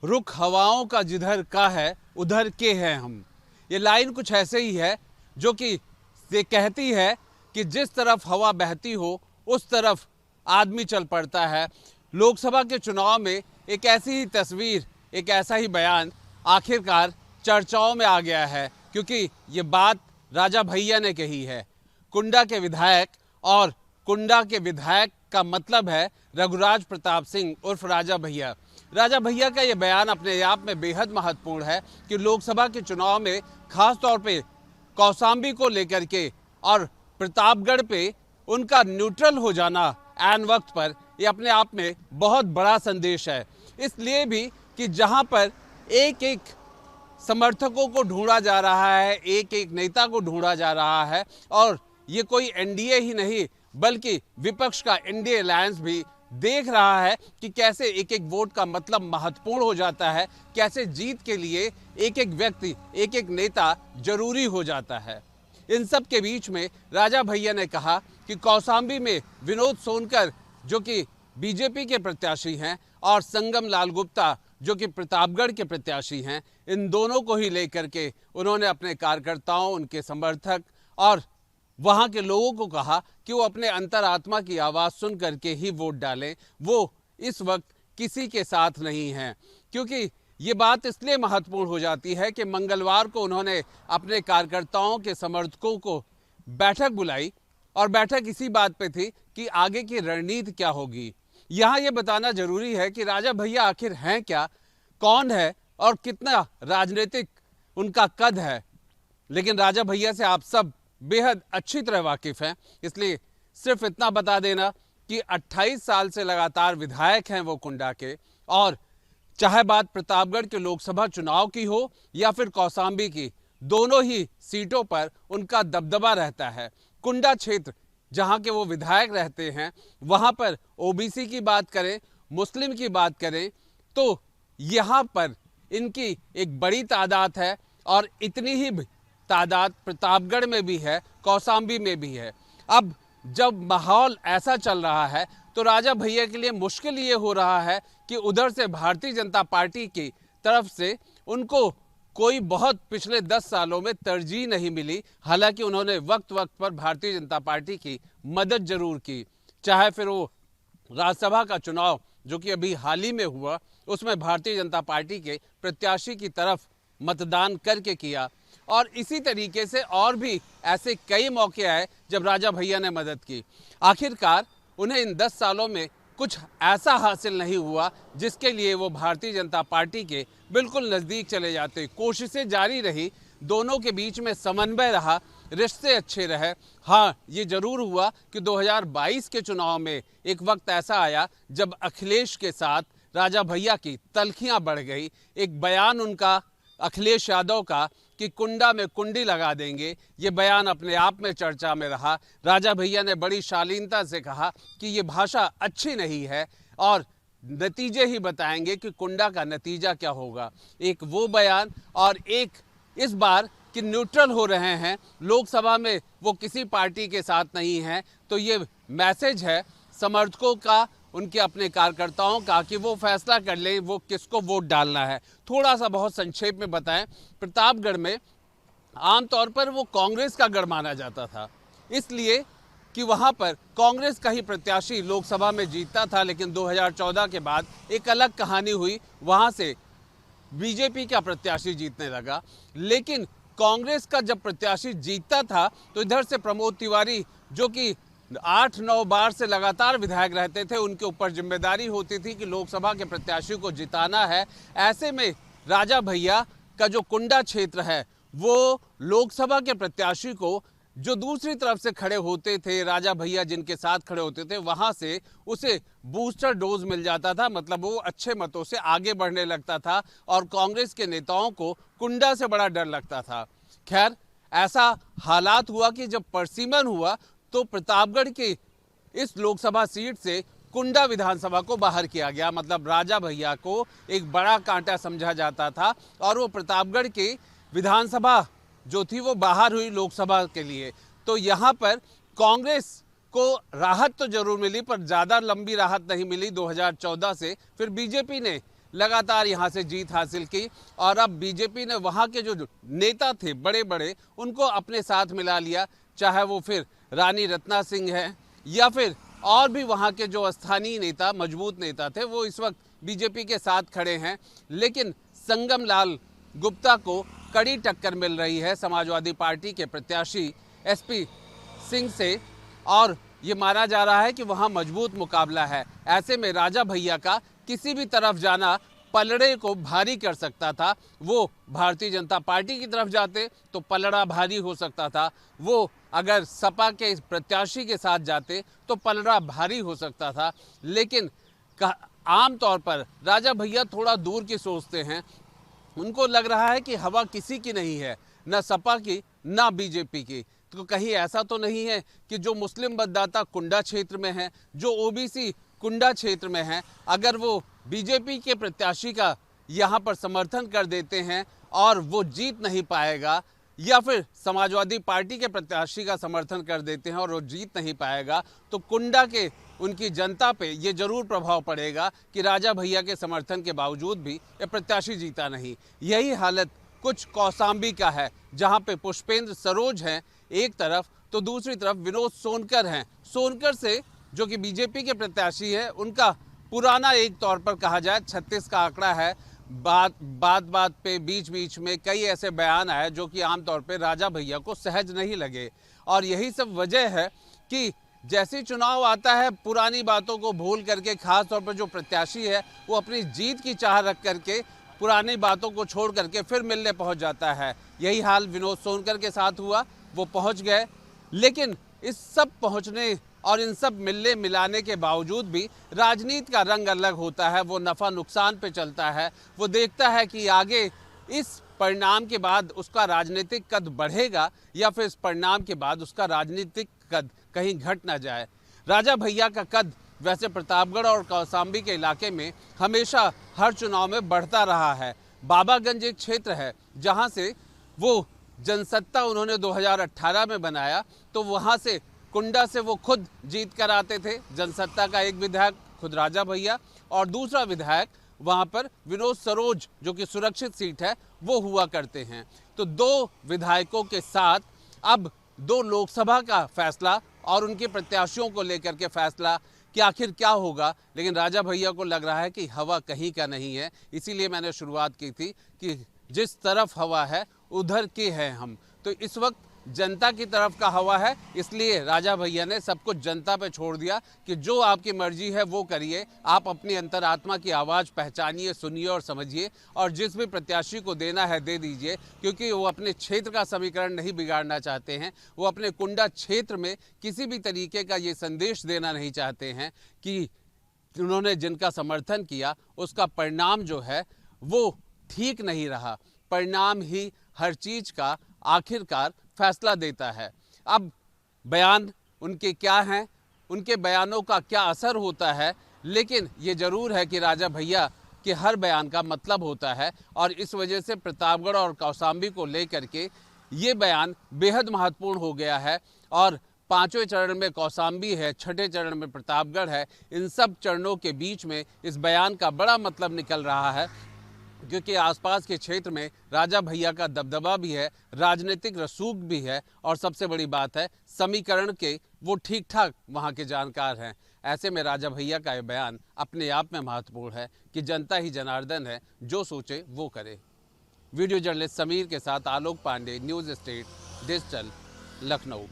रुख हवाओं का जिधर का है उधर के हैं हम। ये लाइन कुछ ऐसे ही है जो कि ये कहती है कि जिस तरफ हवा बहती हो उस तरफ आदमी चल पड़ता है। लोकसभा के चुनाव में एक ऐसी ही तस्वीर, एक ऐसा ही बयान आखिरकार चर्चाओं में आ गया है, क्योंकि ये बात राजा भैया ने कही है, कुंडा के विधायक। और कुंडा के विधायक का मतलब है रघुराज प्रताप सिंह उर्फ राजा भैया। राजा भैया का ये बयान अपने आप में बेहद महत्वपूर्ण है कि लोकसभा के चुनाव में खास तौर पे कौशाम्बी को लेकर के और प्रतापगढ़ पे उनका न्यूट्रल हो जाना ऐन वक्त पर, ये अपने आप में बहुत बड़ा संदेश है। इसलिए भी कि जहां पर एक एक समर्थकों को ढूंढा जा रहा है, एक एक नेता को ढूंढा जा रहा है, और ये कोई एनडीए ही नहीं बल्कि विपक्ष का इंडिया अलायंस भी देख रहा है कि कैसे एक एक वोट का मतलब महत्वपूर्ण हो जाता है, कैसे जीत के लिए एक एक व्यक्ति, एक एक नेता जरूरी हो जाता है। इन सब के बीच में राजा भैया ने कहा कि कौशाम्बी में विनोद सोनकर जो कि बीजेपी के प्रत्याशी हैं और संगम लाल गुप्ता जो कि प्रतापगढ़ के प्रत्याशी हैं, इन दोनों को ही लेकर के उन्होंने अपने कार्यकर्ताओं, उनके समर्थक और वहाँ के लोगों को कहा कि वो अपने अंतरात्मा की आवाज़ सुन करके ही वोट डालें। वो इस वक्त किसी के साथ नहीं हैं, क्योंकि ये बात इसलिए महत्वपूर्ण हो जाती है कि मंगलवार को उन्होंने अपने कार्यकर्ताओं के समर्थकों को बैठक बुलाई और बैठक इसी बात पे थी कि आगे की रणनीति क्या होगी। यहाँ ये बताना जरूरी है कि राजा भैया आखिर हैं क्या, कौन है और कितना राजनीतिक उनका कद है। लेकिन राजा भैया से आप सब बेहद अच्छी तरह वाकिफ हैं, इसलिए सिर्फ इतना बता देना कि 28 साल से लगातार विधायक हैं वो कुंडा के, और चाहे बात प्रतापगढ़ के लोकसभा चुनाव की हो या फिर कौशाम्बी की, दोनों ही सीटों पर उनका दबदबा रहता है। कुंडा क्षेत्र जहां के वो विधायक रहते हैं, वहां पर ओबीसी की बात करें, मुस्लिम की बात करें, तो यहाँ पर इनकी एक बड़ी तादाद है और इतनी ही तादाद प्रतापगढ़ में भी है, कौशाम्बी में भी है। अब जब माहौल ऐसा चल रहा है तो राजा भैया के लिए मुश्किल ये हो रहा है कि उधर से भारतीय जनता पार्टी की तरफ से उनको कोई बहुत पिछले 10 सालों में तरजीह नहीं मिली। हालांकि उन्होंने वक्त वक्त पर भारतीय जनता पार्टी की मदद जरूर की, चाहे फिर वो राज्यसभा का चुनाव जो कि अभी हाल ही में हुआ, उसमें भारतीय जनता पार्टी के प्रत्याशी की तरफ मतदान करके किया, और इसी तरीके से और भी ऐसे कई मौके आए जब राजा भैया ने मदद की। आखिरकार उन्हें इन 10 सालों में कुछ ऐसा हासिल नहीं हुआ जिसके लिए वो भारतीय जनता पार्टी के बिल्कुल नज़दीक चले जाते। कोशिशें जारी रही, दोनों के बीच में समन्वय रहा, रिश्ते अच्छे रहे। हाँ, ये जरूर हुआ कि 2022 के चुनाव में एक वक्त ऐसा आया जब अखिलेश के साथ राजा भैया की तल्खियाँ बढ़ गई। एक बयान उनका अखिलेश यादव का कि कुंडा में कुंडी लगा देंगे, ये बयान अपने आप में चर्चा में रहा। राजा भैया ने बड़ी शालीनता से कहा कि ये भाषा अच्छी नहीं है और नतीजे ही बताएंगे कि कुंडा का नतीजा क्या होगा। एक वो बयान और एक इस बार कि न्यूट्रल हो रहे हैं, लोकसभा में वो किसी पार्टी के साथ नहीं हैं। तो ये मैसेज है समर्थकों का, उनके अपने कार्यकर्ताओं का, कि वो फैसला कर लें वो किसको वोट डालना है। थोड़ा सा बहुत संक्षेप में बताएं, प्रतापगढ़ में आमतौर पर वो कांग्रेस का गढ़ माना जाता था, इसलिए कि वहाँ पर कांग्रेस का ही प्रत्याशी लोकसभा में जीतता था। लेकिन 2014 के बाद एक अलग कहानी हुई, वहाँ से बीजेपी का प्रत्याशी जीतने लगा। लेकिन कांग्रेस का जब प्रत्याशी जीतता था तो इधर से प्रमोद तिवारी जो कि 8-9 बार से लगातार विधायक रहते थे, उनके ऊपर जिम्मेदारी होती थी कि लोकसभा के प्रत्याशी को जिताना है। ऐसे में राजा भैया का जो कुंडा क्षेत्र है वो लोकसभा के प्रत्याशी को जो दूसरी तरफ से खड़े होते थे, राजा भैया जिनके साथ खड़े होते थे, वहां से उसे बूस्टर डोज मिल जाता था, मतलब वो अच्छे मतों से आगे बढ़ने लगता था और कांग्रेस के नेताओं को कुंडा से बड़ा डर लगता था। खैर, ऐसा हालात हुआ कि जब परसिमन हुआ तो प्रतापगढ़ की इस लोकसभा सीट से कुंडा विधानसभा को बाहर किया गया, मतलब राजा भैया को एक बड़ा कांटा समझा जाता था और वो प्रतापगढ़ की विधानसभा जो थी वो बाहर हुई लोकसभा के लिए। तो यहाँ पर कांग्रेस को राहत तो जरूर मिली पर ज़्यादा लंबी राहत नहीं मिली। 2014 से फिर बीजेपी ने लगातार यहाँ से जीत हासिल की और अब बीजेपी ने वहाँ के जो नेता थे बड़े बड़े उनको अपने साथ मिला लिया, चाहे वो फिर रानी रत्ना सिंह है या फिर और भी वहाँ के जो स्थानीय नेता मजबूत नेता थे वो इस वक्त बीजेपी के साथ खड़े हैं। लेकिन संगम लाल गुप्ता को कड़ी टक्कर मिल रही है समाजवादी पार्टी के प्रत्याशी एसपी सिंह से और ये माना जा रहा है कि वहाँ मजबूत मुकाबला है। ऐसे में राजा भैया का किसी भी तरफ जाना पलड़े को भारी कर सकता था। वो भारतीय जनता पार्टी की तरफ जाते तो पलड़ा भारी हो सकता था, वो अगर सपा के प्रत्याशी के साथ जाते तो पलड़ा भारी हो सकता था। लेकिन आम तौर पर राजा भैया थोड़ा दूर की सोचते हैं। उनको लग रहा है कि हवा किसी की नहीं है, न सपा की न बीजेपी की। तो कहीं ऐसा तो नहीं है कि जो मुस्लिम मतदाता कुंडा क्षेत्र में है, जो ओबीसी कुंडा क्षेत्र में है, अगर वो बीजेपी के प्रत्याशी का यहाँ पर समर्थन कर देते हैं और वो जीत नहीं पाएगा, या फिर समाजवादी पार्टी के प्रत्याशी का समर्थन कर देते हैं और वो जीत नहीं पाएगा, तो कुंडा के उनकी जनता पे ये जरूर प्रभाव पड़ेगा कि राजा भैया के समर्थन के बावजूद भी ये प्रत्याशी जीता नहीं। यही हालत कुछ कौसाम्बी का है, जहाँ पे पुष्पेंद्र सरोज हैं एक तरफ, तो दूसरी तरफ विनोद सोनकर हैं। सोनकर से जो कि बीजेपी के प्रत्याशी है, उनका पुराना एक तौर पर कहा जाए 36 का आंकड़ा है। बात पे बीच बीच में कई ऐसे बयान आए जो कि आमतौर पे राजा भैया को सहज नहीं लगे और यही सब वजह है कि जैसे चुनाव आता है पुरानी बातों को भूल करके, खास तौर पर जो प्रत्याशी है वो अपनी जीत की चाह रख करके पुरानी बातों को छोड़ करके फिर मिलने पहुंच जाता है। यही हाल विनोद सोनकर के साथ हुआ, वो पहुंच गए। लेकिन इस सब पहुंचने और इन सब मिलने मिलाने के बावजूद भी राजनीति का रंग अलग होता है। वो नफ़ा नुकसान पे चलता है। वो देखता है कि आगे इस परिणाम के बाद उसका राजनीतिक कद बढ़ेगा या फिर इस परिणाम के बाद उसका राजनीतिक कद कहीं घट ना जाए। राजा भैया का कद वैसे प्रतापगढ़ और कौसाम्बी के इलाके में हमेशा हर चुनाव में बढ़ता रहा है। बाबागंज एक क्षेत्र है जहां से वो जनसत्ता उन्होंने 2018 में बनाया, तो वहां से कुंडा से वो खुद जीत कर आते थे। जनसत्ता का एक विधायक खुद राजा भैया और दूसरा विधायक वहां पर विनोद सरोज जो कि सुरक्षित सीट है वो हुआ करते हैं। तो दो विधायकों के साथ अब 2 लोकसभा का फैसला और उनके प्रत्याशियों को लेकर के फैसला कि आखिर क्या होगा। लेकिन राजा भैया को लग रहा है कि हवा कहीं का नहीं है। इसीलिए मैंने शुरुआत की थी कि जिस तरफ हवा है उधर के हैं हम। तो इस वक्त जनता की तरफ का हवा है, इसलिए राजा भैया ने सब कुछ जनता पे छोड़ दिया कि जो आपकी मर्जी है वो करिए। आप अपनी अंतरात्मा की आवाज़ पहचानिए, सुनिए और समझिए और जिस भी प्रत्याशी को देना है दे दीजिए, क्योंकि वो अपने क्षेत्र का समीकरण नहीं बिगाड़ना चाहते हैं। वो अपने कुंडा क्षेत्र में किसी भी तरीके का ये संदेश देना नहीं चाहते हैं कि उन्होंने जिनका समर्थन किया उसका परिणाम जो है वो ठीक नहीं रहा। परिणाम ही हर चीज़ का आखिरकार फैसला देता है। अब बयान उनके क्या हैं, उनके बयानों का क्या असर होता है, लेकिन ये ज़रूर है कि राजा भैया के हर बयान का मतलब होता है और इस वजह से प्रतापगढ़ और कौसाम्बी को लेकर के ये बयान बेहद महत्वपूर्ण हो गया है। और 5वें चरण में कौसाम्बी है, 6ठे चरण में प्रतापगढ़ है। इन सब चरणों के बीच में इस बयान का बड़ा मतलब निकल रहा है, क्योंकि आसपास के क्षेत्र में राजा भैया का दबदबा भी है, राजनीतिक रसूख भी है और सबसे बड़ी बात है समीकरण के वो ठीक ठाक वहाँ के जानकार हैं। ऐसे में राजा भैया का ये बयान अपने आप में महत्वपूर्ण है कि जनता ही जनार्दन है, जो सोचे वो करे। वीडियो जर्नलिस्ट समीर के साथ Alok Pandey, news state digital, Lucknow.